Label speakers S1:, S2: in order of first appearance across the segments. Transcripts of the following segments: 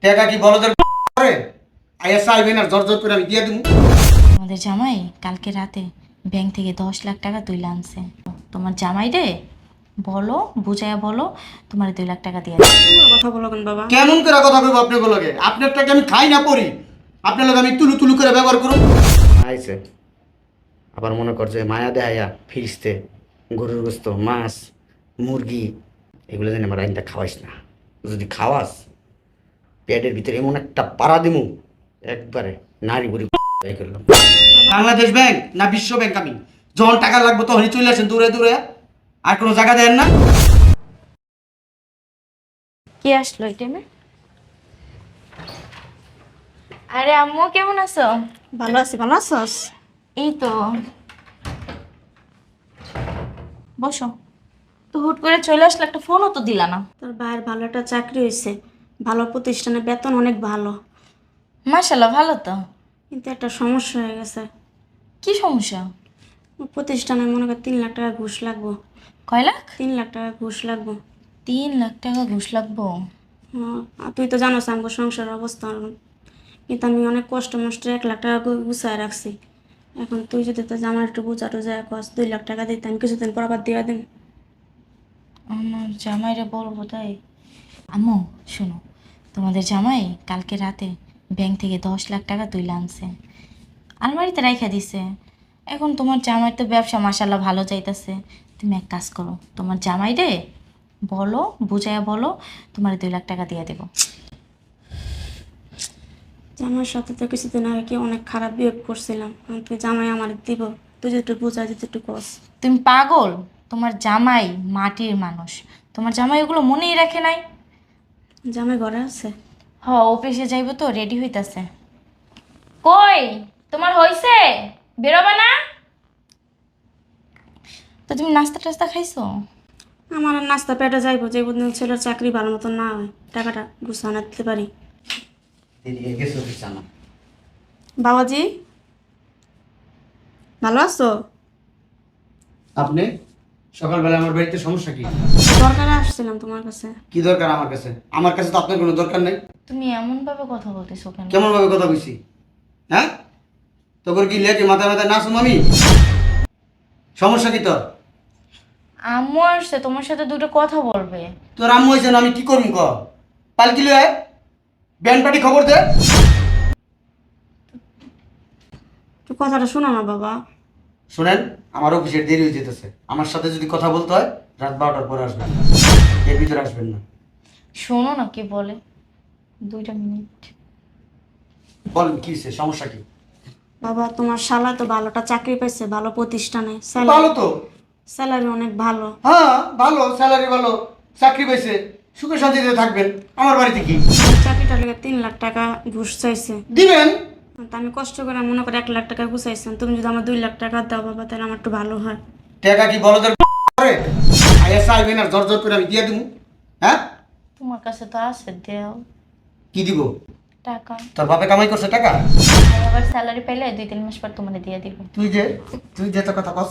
S1: টাকা কি বলদের করে আইএস আইবেন আর জর্জর করে আমি দিয়ে দিমু।
S2: আমাদের জামাই কালকে রাতে ব্যাংক থেকে 10 লাখ টাকা তুলে আনছে। তোমার জামাই রে বলো, বুঝাইয়া বলো, তোমার 2 লাখ টাকা দিয়ে দেবে।
S3: কথা বলো কেন বাবা?
S1: কেমন করে কথা কইব আপনি বলগে? আপনার টাকা আমি খাই না পড়ি, আপনার লগে আমি তুলু তুলু করে ব্যবহার করুন। আইছে আবার মনে করছে মায়া দেহাইয়া ফিরিস্তে গরুর গোস্ত, মাছ, মুরগি এগুলো যেন আমার আইনটা খাওয়াইস না। যদি খাওয়াস পেটের ভিতরে এমন একটা পাড়া দিমু একবারে নারী বুড়ি করলাম। বাংলাদেশ ব্যাংক না বিশ্ব ব্যাংক? আমি যখন টাকা লাগবে তখনই চলে আসেন দূরে দূরে, আর কোনো জায়গা দেন না।
S2: কে আসলো এই টাইমে? আরে আম্মু কেমন আছো?
S3: ভালো আছি, ভালো আছস?
S2: এই তো, বসো। তো হুট করে চলে আসলে, একটা ফোনও তো দিলা না।
S3: তোর ভাইয়ের ভালো একটা চাকরি হয়েছে, ভালো প্রতিষ্ঠানে, বেতন অনেক ভালো।
S2: মাশাল্লাহ, ভালো তো।
S3: কিন্তু একটা সমস্যা হয়ে গেছে।
S2: কি সমস্যা?
S3: প্রতিষ্ঠানে মনে কর 3 লাখ টাকা ঘুষ লাগবো।
S2: কয় লাখ?
S3: 3 লাখ টাকা ঘুষ লাগবো।
S2: 3 লাখ টাকা ঘুষ লাগবো?
S3: আর তুই তো জানোস আমার সংসারের অবস্থা। কিন্তু আমি অনেক কষ্ট মষ্ট 1 লাখ টাকা গুছায় রাখছি। এখন তুই যদি তো আমার একটু বুঝা টুজা কস 2 লাখ টাকা দিতে আমি কিছুদিন পর আবার দিয়ে দিন।
S2: আমার জামাইরে বলবো তাই? আম্মু শোনো, তোমাদের জামাই কালকে রাতে ব্যাংক থেকে 10 লাখ টাকা তুলে আনছে, আলমারিতে রাইখা দিছে। এখন তোমার জামাই তো ব্যবসা মাশাল্লাহ ভালো যাইতেছে। তুমি এক কাজ করো, তোমার জামাই রে বলো, বুঝাইয়া বলো, তোমার 2 লাখ টাকা দিয়ে দেবো।
S3: জামাইয়ের সাথে তো কিছুদিন আগে কি অনেক খারাপ বিহেভ করছিলাম। এখন তুই জামাই আমার দিব, তুই যদি একটু বুঝা যদি একটু কস।
S2: তুমি পাগল? তোমার জামাই মাটির মানুষ, তোমার জামাই ওগুলো মনেই রাখে নাই।
S3: জামাই ঘরে আছে?
S2: অফিসে যাইবো তো, রেডি হইতাছে। কই তোমার হইছে? বেরোবা না? তো তুমি নাস্তা টাস্তা খাইছো?
S3: আমার আর নাস্তা পেটে যাইবো যে বুঝলেন ছেলের চাকরি ভালো মতন না হয়, টাকাটা গুছানো দিতে পারি। বাবাজি ভালো আছো?
S1: আপনি সকালবেলা আমার বাড়িতে সমস্যা কি?
S3: দরকারে আসছিলাম তোমার কাছে।
S1: কি দরকার আমার কাছে? আমার কাছে তো আপনার কোনো দরকার নেই।
S2: তুমি এমন ভাবে কথা বলতেছো কেন?
S1: কেমন ভাবে কথা কইছি? হ্যাঁ, তোর কি লেগে মাথায় মাথায় নাচুম আমি? সমস্যা কি তোর?
S2: আম্মু আসছে, তোমার সাথে দুটো কথা বলবে।
S1: তোর আম্মু হয়েছে না, আমি কি করবো ক? পালকি লয়ে ব্যান্ড পার্টি খবর দে।
S3: একটু কথাটা শোনো না বাবা।
S1: শোনেন, আমার অফিসের দেরি হয়ে যেতেছে। আমার সাথে যদি কথা বলতে হয় রাত 12টার পরে আসবেন, এর ভিতরে আসবেন না।
S2: শোনো না কি বলে, 2টা মিনিট।
S1: বলেন কি হয়েছে, সমস্যা কি?
S3: বাবা তোমার শালা তো ভালোটা চাকরি পাইছে, ভালো প্রতিষ্ঠানে,
S1: ভালো তো,
S3: স্যালারি অনেক ভালো।
S1: হ্যাঁ ভালো, স্যালারি ভালো, চাকরি পাইছে, সুখে শান্তিতে থাকবেন। আমার বাড়িতে কি
S3: চাকরিটা লেগে 3 লাখ টাকা ঘুষ চাইছে।
S1: দিবেন?
S3: তা আমি কষ্ট করে মনে করে 1 লাখ টাকা গুছাইছেন, তুমি যদি আমার 2 লাখ টাকা দাও বাবা তাহলে আমার একটু ভালো হয়।
S1: টাকা কি বলদের করে আইএস আইবেন আর জর্জর করে আমি দিয়ে দিমু? হ্যাঁ,
S2: তোমার কাছে তো আছে, দেও
S1: কি দিব?
S2: টাকা।
S1: তোর বাপে কামাই করছে টাকা?
S2: আমি আবার স্যালারি পাইলে 2-3 মাস পর তোমার দিয়ে দিব।
S1: তুই যে তো কথা কস,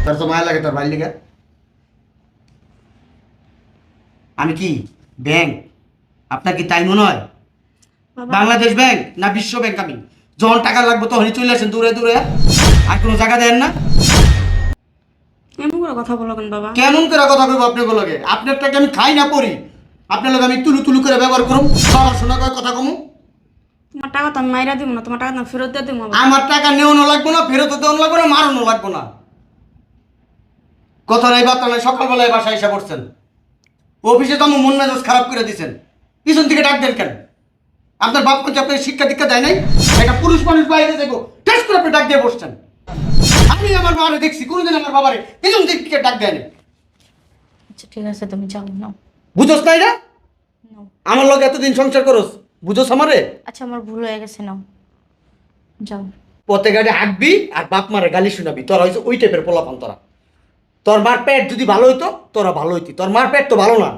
S1: তোর তো মায়া লাগে তোর বাড়ি লেগে। আমি কি ব্যাংক? আপনার কি তাই মনে হয়?
S3: বাবা
S1: বাংলাদেশ ব্যাংক না বিশ্ব ব্যাংক? আমি যখন টাকা লাগবে তখনই চলে আসেন দূরে দূরে, আর কোনো জায়গা দেন না।
S3: এমন করে কথা বলো কেন বাবা?
S1: কেমন করে কথা কইব আপনি বলগে? আপনার টাকা আমি খাই না পড়ি, আপনার লগে আমি তুলু তুলু করে ব্যবহার করুম, পড়াশোনা করে কথা কমু।
S3: তোমার টাকা তো আমি মাইরা দিব না, তোমার টাকা তো আমি ফেরত দিয়ে দিব বাবা।
S1: আমার টাকা নেওয়ানো লাগবো না, ফেরত দেওয়ানো লাগবো না, মারানো লাগবো না। কথা নাই বার্তা নাই, সকালবেলায় বাসায় এসে পড়ছেন, অফিসে তো আমার মন মেজাজ খারাপ করে দিচ্ছেন। পিছন থেকে ডাক দেন কেন? আপনার বাপ মাকে আপনার শিক্ষা দীক্ষা দেয় নাই? একটা পুরুষ মানুষ বাইরে দেখো টেস্ট করে আপনি ডাক দিয়ে বসছেন। আমি আমার বাবারে দেখছি, কোনোদিন আমার বাবারে পিছন দিক থেকে ডাক দেয়নি।
S2: আচ্ছা ঠিক আছে, তুমি যাও নাও।
S1: বুঝোস নাই না?
S2: নাও।
S1: আমার লগে এতদিন সংসার করস, বুঝোস আমারে?
S2: আচ্ছা আমার ভুল হয়ে গেছে, নাও যাও।
S1: পথে গাড়ি হাঁকবি আর বাপ মারে গালি শুনাবি, তোরা হয়েছে ওই টাইপের পোলাপান তোরা। তোর মার পেট যদি ভালো হইতো তোরা ভালো হইতি, তোর মার পেট তো ভালো না।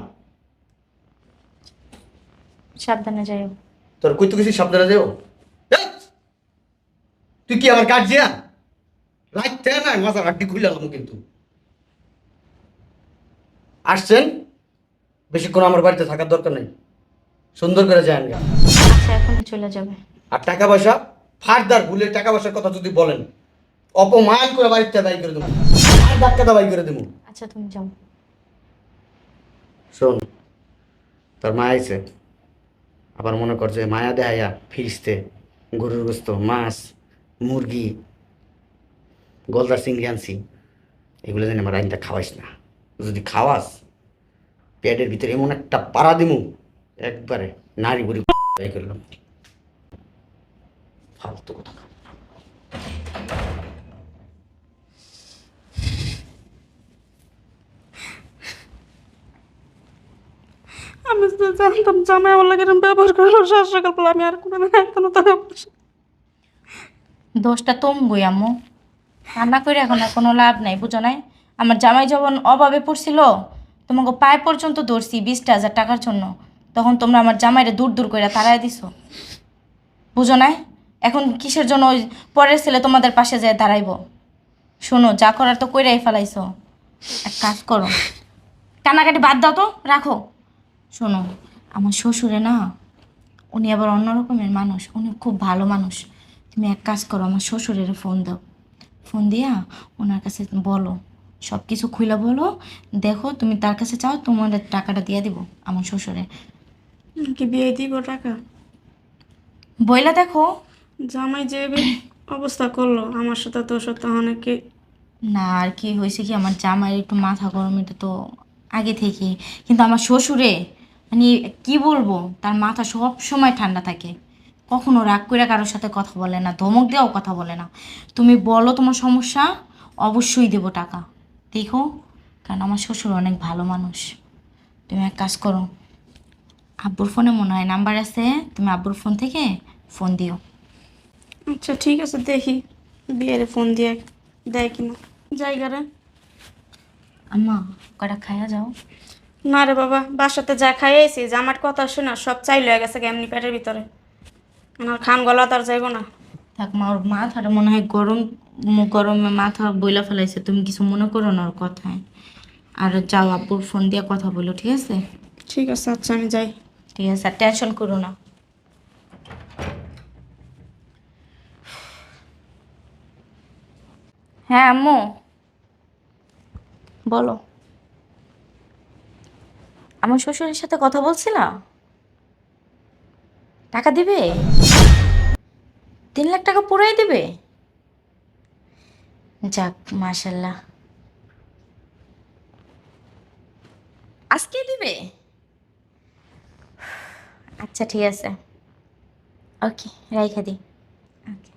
S2: সাবধানে যাইও।
S1: তোর কই তো কিছু সাবধানে যাও। তুই কি আমার গার্জিয়া? রাখতে না মাথা রাখি খুইলাম কিন্তু। আসছেন, বেশিক্ষণ আমার বাড়িতে থাকার দরকার নেই, সুন্দর করে যান গা।
S2: আচ্ছা এখন চলে যাবে।
S1: আর টাকা পয়সা ফারদার ভুলে টাকা পয়সার কথা যদি বলেন, অপমান করে বাড়িতে দায়ী করে দেবো, আর ধাক্কা দাবাই করে দেবো।
S2: আচ্ছা তুমি যাও।
S1: শোন, তোর মা আইছে, আবার মনে কর যে মায়া দেহাইয়া ফিরিস্তে গরুর গোস্ত, মাছ, মুরগি, গলদার চিংড়ি আনছি, এগুলো যেন আমার আইনটা খাওয়াইস না। যদি খাওয়াস পেটের ভিতরে এমন একটা পাড়া দিমু, একবারে নারী বুড়ি বাই করলাম। ফালতু কথা।
S3: আমি তো জানতাম জামাই আমার লাগে এরকম ব্যবহার করলো, শেষ সকাল বলে আমি আর কোনো একদম তো
S2: দোষটা তুমবই আম্মু, রান্না করে এখন আর কোনো লাভ নাই, বুঝো নাই? আমার জামাই যখন অভাবে পড়ছিল তোমাকে পায়ে পর্যন্ত ধরছি 20,000 টাকার জন্য, তখন তোমরা আমার জামাইরে দূর দূর করে তাড়াই দিছো, বুঝো নাই? এখন কিসের জন্য ওই পরের ছেলে তোমাদের পাশে যায় দাঁড়াইব? শোনো, যা করার তো কইরাই ফেলাইছো, এক কাজ করো, কানাকাটি বাদ দাও তো, রাখো। শোনো, আমার শ্বশুরে না, উনি আবার অন্য রকমের মানুষ, উনি খুব ভালো মানুষ। তুমি এক কাজ করো, আমার শ্বশুরের ফোন দাও, ফোন দিয়া ওনার কাছে বলো, সব কিছু খুলে বলো, দেখো তুমি তার কাছে চাও, তোমার টাকাটা দিয়ে দিব আমার শ্বশুরে।
S3: কি বিয়ে দিব টাকা?
S2: বইলা দেখো।
S3: জামাই যে অবস্থা করলো আমার সাথে, তোর সাথে অনেকে
S2: না আর কি হয়েছে কি, আমার জামাইয়ের একটু মাথা গরম, এটা তো আগে থেকে, কিন্তু আমার শ্বশুরে মানে কি বলবো, তার মাথা সব সময় ঠান্ডা থাকে, কখনো রাগ করে কারোর সাথে কথা বলে না, ধমক দেওয়াও কথা বলে না। তুমি বলো তোমার সমস্যা, অবশ্যই দেবো টাকা, দেখো, কারণ আমার শ্বশুর অনেক ভালো মানুষ। তুমি এক কাজ করো, আব্বুর ফোনে মনে হয় নাম্বার আছে, তুমি আব্বুর ফোন থেকে ফোন দিও।
S3: আচ্ছা ঠিক আছে, দেখি বিয়ের ফোন দিয়ে দেয় কিনা জায়গারে।
S2: আম্মা কটা খায়া যাও।
S3: না রে বাবা, বাসাতে যা খাইয়েছি যে আমার কথা শোনা সব চাই লয়ে গেছে এমনি পেটের ভিতরে, আমার খান গলা তার যাইব না।
S2: থাক মা, ওর মাথাটা মনে হয় গরম, গরমে মাথা বইলা ফেলাইছে, তুমি কিছু মনে করো না ওর কথায়। আর যাও, আব্বুর ফোন দিয়ে কথা বলো, ঠিক আছে?
S3: ঠিক আছে, আচ্ছা আমি যাই।
S2: ঠিক আছে, আর টেনশন করো না। হ্যাঁ আম্মু বলো। আমার শ্বশুরের সাথে কথা বলছিলা, টাকা দিবে, 3 লাখ টাকা পুরাই দিবে। যাক মাশাল্লাহ, আজকে দিবে? আচ্ছা ঠিক আছে, ওকে রাইখা দি। ওকে,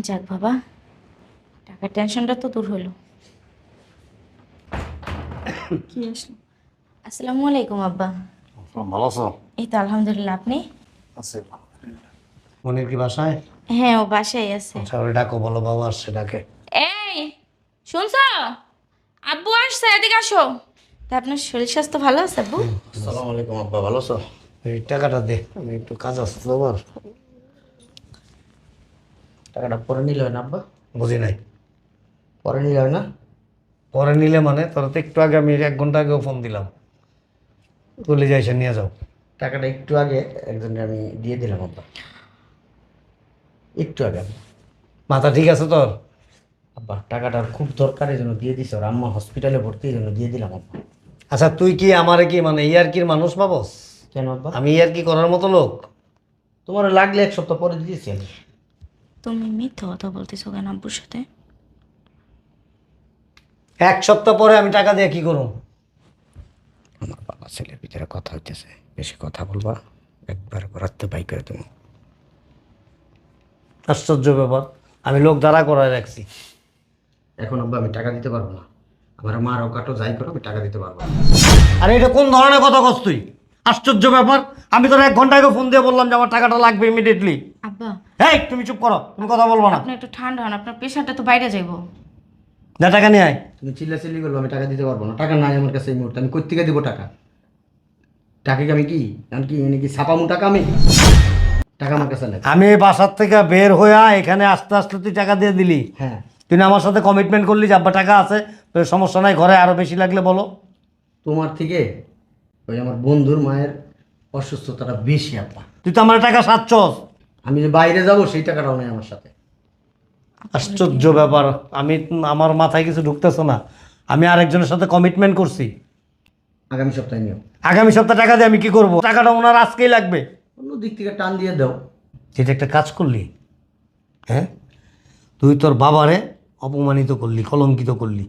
S2: যাক বাবা, টাকার টেনশনটা তো দূর হলো।
S3: কি আসলো?
S2: আসসালামু আলাইকুম আব্বা।
S4: ভালো আছো?
S2: এই তো আলহামদুলিল্লাহ, আপনি?
S4: আছে। মনির কি বাসায়?
S2: হ্যাঁ ও বাসায় আছে।
S4: আচ্ছা ওরে ডাকো, বলো বাবা আসছে ডাকে।
S2: এই শুনছ, আব্বু আসছে, এদিকে আসো। তা আপনার শরীর স্বাস্থ্য ভালো আছে আব্বু?
S1: আসসালামু আলাইকুম আব্বা, ভালো আছো?
S4: এই টাকাটা দে, আমি একটু কাজ আছে তোমার।
S1: টাকাটা পরে নিলে হয় না আব্বা?
S4: বুঝি নাই।
S1: পরে নিলে হয় না?
S4: পরে নিলে মানে তোর তো একটু আগে আমি 1 ঘন্টা আগেও ফোন দিলাম, তুলে যাই সে নিয়ে যাও।
S1: টাকাটা একটু আগে একজনকে আমি দিয়ে দিলাম আব্বা, একটু আগে।
S4: মাথা ঠিক আছে তোর?
S1: আব্বা টাকাটার খুব দরকার, এই জন্য দিয়ে দিছি, ওর আম্মা হসপিটালে ভর্তি, এই জন্য দিয়ে দিলাম আব্বা।
S4: আচ্ছা তুই কি আমারে কি মানে ইয়ারকির মানুষ ভাবস?
S1: কেন আব্বা?
S4: আমি ইয়ারকি করার মতো লোক?
S1: তোমার লাগলে 1 সপ্তাহ পরে দিয়েছি আমি।
S2: তুমি মিথ্যা কথা বলতেছো কেন আব্বুর সাথে?
S4: 1 সপ্তাহ পরে আমি টাকা দিয়ে কি করুম?
S1: আমার বাবা ছেলের ভিতরে কথা হইতেছে, বেশি কথা বলবা একবার রাত্রে বাই করে তুমি।
S4: আশ্চর্য ব্যাপার, আমি লোক দাঁড়া করায় রাখছি।
S1: এখন আব্বা আমি টাকা দিতে পারবো না, আমার মারও কাটো যাই করো, আমি টাকা দিতে পারবো না।
S4: আরে এটা কোন ধরনের কথা কস তুই? আশ্চর্য ব্যাপার, আমি তোর 1 ঘন্টা আগে ফোন দিয়ে বললাম যে আমার টাকাটা লাগবে ইমিডিয়েটলি।
S2: আব্বা
S4: এই তুমি চুপ করো, তুমি কথা বলবো না।
S2: আপনি একটু ঠান্ডা হন, আপনার প্রেশারটা তো বাইরে যাইবো।
S4: না টাকা নিয়ে আয়।
S1: তুমি চিল্লাচিল্লি করবো, আমি টাকা দিতে পারবো না, টাকা নাই আমার কাছে এই মুহূর্তে, আমি কই থেকে দিব টাকা? টাকা কি আমি কি আমি কি মানে কি ছাপামু টাকা? আমি টাকা আমার কাছে নাই।
S4: আমি বাসার থেকে বের হইয়া এখানে আস্তে আস্তে তুই টাকা দিয়ে দিলি।
S1: হ্যাঁ,
S4: তুই না আমার সাথে কমিটমেন্ট করলি যে আব্বা টাকা আছে, তোর সমস্যা নাই, ঘরে আরো বেশি লাগলে বলো।
S1: তোমার থেকে ওই আমার বন্ধুর মায়ের অসুস্থতাটা বেশি আব্বা।
S4: তুই তো আমার টাকা সাচ্ছস।
S1: আমি যে বাইরে যাব সেই টাকাটাও নেই আমার সাথে।
S4: আশ্চর্য ব্যাপার, আমার মাথায় কিছু ঢুকতেছে না। আমি আরেকজনের সাথে কমিটমেন্ট করছি,
S1: আগামী সপ্তাহে নিও।
S4: আগামী সপ্তাহে টাকা দিয়ে আমি কি করব? টাকাটা ওনার আজকেই লাগবে।
S1: অন্য দিক থেকে টান দিয়ে দাও।
S4: যেটা একটা কাজ করলি, হ্যাঁ, তুই তোর বাবারে অপমানিত করলি, কলঙ্কিত করলি।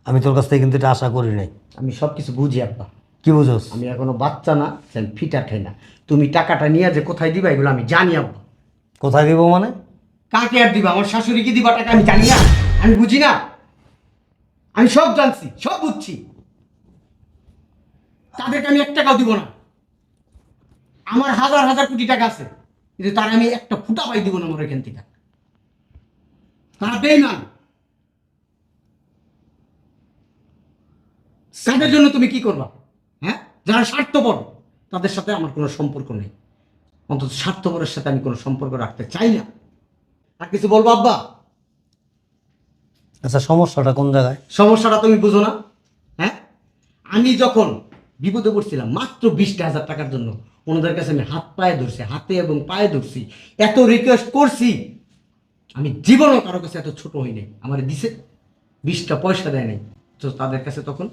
S4: আমি তোর কাছ থেকে কিন্তু এটা আশা করি নাই।
S1: আমি সব কিছু বুঝি আব্বা।
S4: কি বুঝোস?
S1: আমি এখনো বাচ্চা না, যে আমি ফিটার খাই না। তুমি টাকাটা নিয়ে যে কোথায় দিবা এগুলো আমি জানি আব্বা।
S4: কোথায় দিব মানে?
S1: কাকে আর দিবা? আমার শাশুড়িকে দিবা টাকা আমি জানি না? আমি বুঝি না? আমি সব জানছি, সব বুঝছি। তাদেরকে আমি 1 টাকাও দিব না। আমার হাজার হাজার কোটি টাকা আছে, কিন্তু তার আমি একটা ফুটা পাই দিব না আমার এখান থেকে। তারা বেঈমান। তাদের জন্য তুমি কি করবা? হ্যাঁ, যারা স্বার্থপর তাদের সাথে আমার কোনো সম্পর্ক নেই। অন্তত স্বার্থপরের সাথে আমি কোনো সম্পর্ক রাখতে চাই না। আর কিছু বলবো আব্বা?
S4: আচ্ছা, সমস্যাটা কোন জায়গায়?
S1: সমস্যাটা তুমি বুঝো না? হ্যাঁ, আমি যখন বিপদে পড়ছিলাম মাত্র 20,000 টাকার জন্য ওনাদের কাছে আমি হাত পায়ে ধরছি, হাতে এবং পায়ে ধরছি, এত রিকোয়েস্ট করছি। আমি জীবনও কারো কাছে এত ছোট হই নাই। আমার দিছে 20টা পয়সা দেয় নাই। তো তাদের কাছে তখন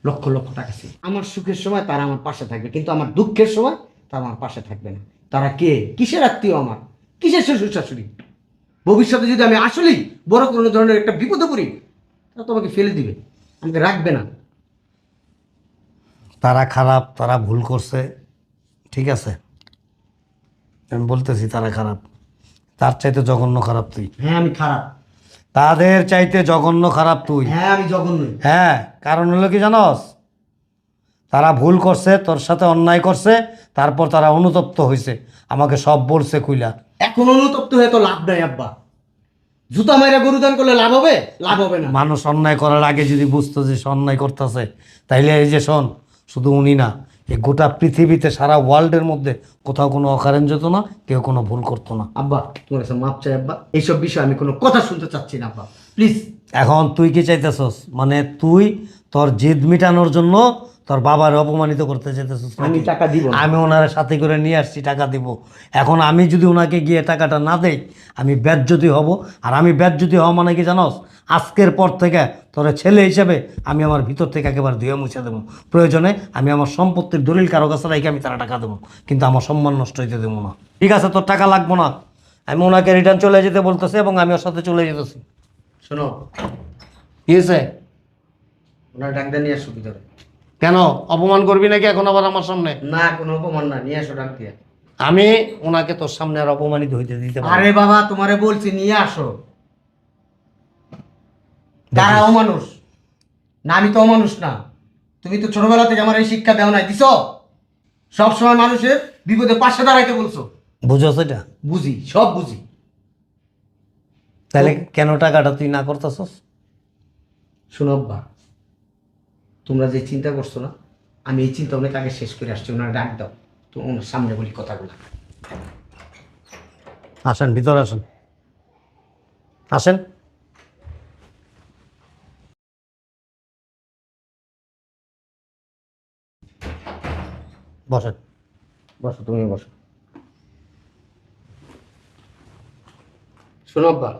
S1: লক্ষ লক্ষ টাকা ছিল। আমার সুখের সময় তারা আমার পাশে থাকবে, কিন্তু আমার দুঃখের সময় তারা আমার পাশে থাকবে না। তারা কে? কিসের আত্মীয় আমার? কিসের শ্বশুর শাশুড়ি? ভবিষ্যতে যদি আমি আসলেই বড় কোনো ধরনের একটা বিপদে পড়ি, তারা তোমাকে ফেলে দিবে, আমাকে রাখবে না।
S4: তারা খারাপ, তারা ভুল করছে, ঠিক আছে, আমি বলতেছি তারা খারাপ। তার চাইতে জঘন্য খারাপ তুই।
S1: হ্যাঁ আমি খারাপ।
S4: তাদের চাইতে জঘন্য খারাপ তুই।
S1: হ্যাঁ আমি জঘন্য।
S4: হ্যাঁ, কারণ হলো কি জানস? তারা ভুল করছে, তোর সাথে অন্যায় করছে, তারপর তারা অনুতপ্ত হয়েছে, আমাকে সব বলছে খুইলা।
S1: এখন অনুতপ্ত হয়ে তো লাভ নাই আব্বা। জুতা মাইরা গরু দান করলে লাভ হবে? লাভ হবে না।
S4: মানুষ অন্যায় করার আগে যদি বুঝতো যে সে অন্যায় করতেছে, তাইলে এই যে শোন, শুধু উনি না, এই গোটা পৃথিবীতে সারা ওয়ার্ল্ডের মধ্যে কোথাও কোনো অকারেন্স যেত না, কেউ কোনো ভুল করতো না।
S1: আব্বা তোমার কাছে মাপ চাই আব্বা, এইসব বিষয়ে আমি কোনো কথা শুনতে চাচ্ছি না আব্বা, প্লিজ।
S4: এখন তুই কি চাইতেছস? মানে তুই তোর জেদ মিটানোর জন্য তোর বাবার অপমানিত করতে চাইতেছস?
S1: আমি টাকা দিব না।
S4: আমি ওনার সাথে করে নিয়ে আসছি, টাকা দিব। এখন আমি যদি ওনাকে গিয়ে টাকাটা না দেই, আমি বেজ্জতি হব। আর আমি বেজ্জতি হওয়া মানে কি জানোস? আজকের পর থেকে তোর ছেলে হিসেবে আমি আমার ভিতর থেকে একেবারে ধুয়ে মুছে দেবো। প্রয়োজনে আমি আমার সম্পত্তির দলিল কারো কাছে রেখে আমি তারা টাকা দেবো, কিন্তু আমার সম্মান নষ্ট হইতে দেবো না। ঠিক আছে, তোর টাকা লাগবো না। আমি ওনাকে রিটার্ন চলে যেতে বলতেছি এবং আমি ওর সাথে চলে যেতেছি।
S1: শোনো,
S4: কি হয়েছে?
S1: ওনার ডাক্তার নিয়ে আসো ভিতরে।
S4: কেন অপমান করবি নাকি এখন আবার আমার সামনে?
S1: না কোনো অপমান না, নিয়ে আসো ডাক্তার।
S4: আমি ওনাকে তোর সামনে আর অপমানিত হইতে দিতে পারি না।
S1: আরে বাবা তোমারে বলছি নিয়ে আসো। তারা অমানুষ না, আমি তো অমানুষ না। তুমি তো ছোটবেলা থেকে আমার এই শিক্ষা দেও নাই, দিছো? সবসময় মানুষের বিপদে পাশে দাঁড়াইতে বলছো।
S4: বুঝছ এটা?
S1: বুঝি, সব বুঝি।
S4: তাহলে কেন টাকাটা তুই না করতেছস?
S1: শোনো আব্বা, তোমরা যে চিন্তা করছো না, আমি এই চিন্তা অনেক আগে শেষ করে আসছি। ওনার ডাক দাও, তো ওনার সামনে বলি কথাগুলো।
S4: আসেন, ভিতরে আসেন, আসেন। বসেন।
S1: বসো, তুমি বসো। শোনো আব্বা,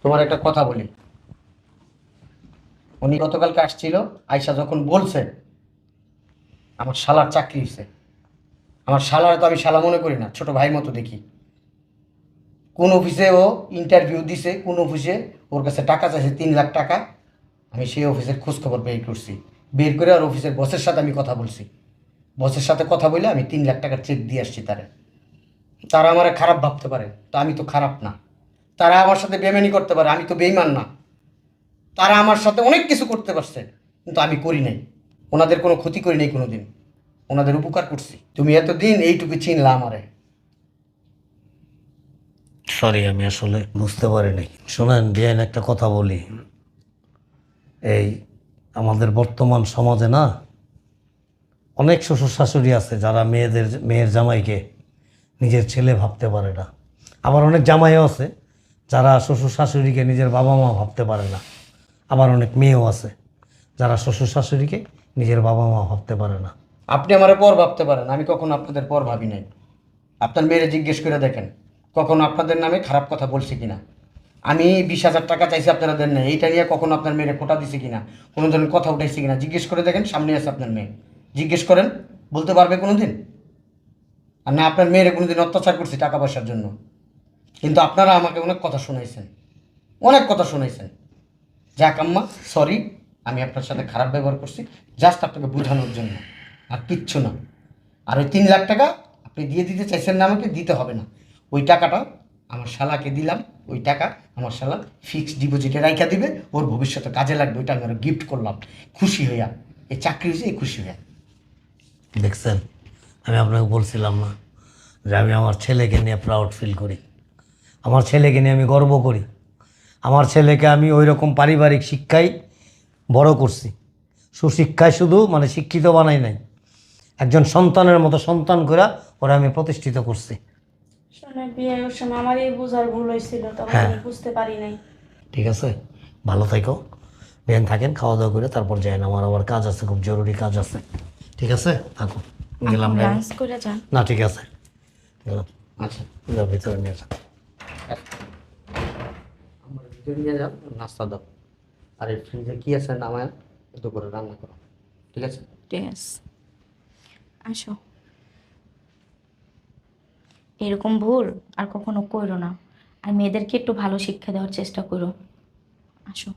S1: তোমার একটা কথা বলি। উনি গতকালকে আসছিল, আয়সা যখন বলছে আমার শালার চাকরি হয়েছে। আমার শালার তো আমি শালা মনে করি না, ছোট ভাই মতো দেখি। কোন অফিসে ও ইন্টারভিউ দিছে, কোন অফিসে ওর কাছে টাকা চাইছে 3 লাখ টাকা। আমি সেই অফিসের খোঁজখবর বের করছি, বের করে আর অফিসের বসের সাথে আমি কথা বলছি। বসের সাথে কথা বলে আমি 3 লাখ টাকার চেক দিয়ে আসছি তারে। তারা আমার খারাপ ভাবতে পারে, তো আমি তো খারাপ না। তারা আমার সাথে বেইমানি করতে পারে, আমি তো বেইমান না। তারা আমার সাথে অনেক কিছু করতে পারছে, কিন্তু আমি করি নাই। ওনাদের কোনো ক্ষতি করি নাই কোনোদিন, ওনাদের উপকার করছি। তুমি এতদিন এইটুকু চিনলা আমারে।
S4: সরি, আমি আসলে বুঝতে পারিনি। শোনেন বিয়ান, একটা কথা বলি। এই আমাদের বর্তমান সমাজে না অনেক শ্বশুর শাশুড়ি আছে যারা মেয়ের জামাইকে নিজের ছেলে ভাবতে পারে না। আবার অনেক জামাইও আছে যারা শ্বশুর শাশুড়িকে নিজের বাবা মা ভাবতে পারে না। আবার অনেক মেয়েও আছে যারা শ্বশুর শাশুড়িকে নিজের বাবা মা ভাবতে পারে না।
S1: আপনি আমার পর ভাবতে পারেন, আমি কখনো আপনাদের পর ভাবি নাই। আপনার মেয়েরে জিজ্ঞেস করে দেখেন কখনো আপনাদের নামে খারাপ কথা বলছে কিনা। আমি 20,000 টাকা চাইছি, আপনারা দেন না, এইটা নিয়ে কখনো আপনার মেয়েরে খোটা দিছে কিনা, কোনো ধরনের কথা উঠাইছে কিনা জিজ্ঞেস করে দেখেন। সামনে আছে আপনার মেয়ে, জিজ্ঞেস করেন, বলতে পারবে কোনো দিন? আর না আপনার মেয়েরে কোনো দিন অত্যাচার করছি টাকা পয়সার জন্য। কিন্তু আপনারা আমাকে অনেক কথা শোনাইছেন, অনেক কথা শোনাইছেন। যাক আম্মা, সরি, আমি আপনার সাথে খারাপ ব্যবহার করছি, জাস্ট আপনাকে বোঝানোর জন্য, আর কিচ্ছু না। আর ওই 3 লাখ টাকা আপনি দিয়ে দিতে চাইছেন না, আমাকে দিতে হবে না। ওই টাকাটা আমার শালাকে দিলাম, ওই টাকা আমার শালা ফিক্সড ডিপোজিটে রাইখা দিবে, ওর ভবিষ্যতে কাজে লাগবে, ওইটা আমি ওর গিফট করলাম খুশি হইয়া। এই চাকরি হয়েছে এই খুশি হইয়া।
S4: দেখছেন, আমি আপনাকে বলছিলাম না যে আমি আমার ছেলেকে নিয়ে প্রাউড ফিল করি, আমার ছেলেকে নিয়ে আমি গর্ব করি। আমার ছেলেকে আমি ওই রকম পারিবারিক শিক্ষায় বড় করছি, সুশিক্ষায় শুধু মানে শিক্ষিত বানাই নাই, একজন সন্তানের মতো সন্তান করে ওরা আমি প্রতিষ্ঠিত করছি।
S3: শোনে বিয়ে ওর সময় আমারই বোঝার ভুল হয়েছিল, তখন
S4: হ্যাঁ।
S3: আমি বুঝতে পারি নাই।
S4: ঠিক আছে, ভালো থাকো, বেন থাকেন, খাওয়া দাওয়া করে তারপর যাই, আমার আবার কাজ আছে, খুব জরুরি কাজ আছে। ঠিক আছে, থাকো, গেলাম রে।
S2: লাঞ্চ করে যান।
S4: না ঠিক আছে, গেলাম।
S1: আচ্ছা,
S4: যাও ভিতরে নিয়ে যাও।
S1: আমার ভিতরে নিয়ে যাও, নাস্তা দাও। আর এই ফ্রিজে কি আছে নামায় দুপুরে রান্না করো, ঠিক আছে?
S2: ঠিক আছে, আসো। এরকম ভুল আর কখনো করো না, আর মেয়েদেরকে একটু ভালো শিক্ষা দেওয়ার চেষ্টা করো। আসো।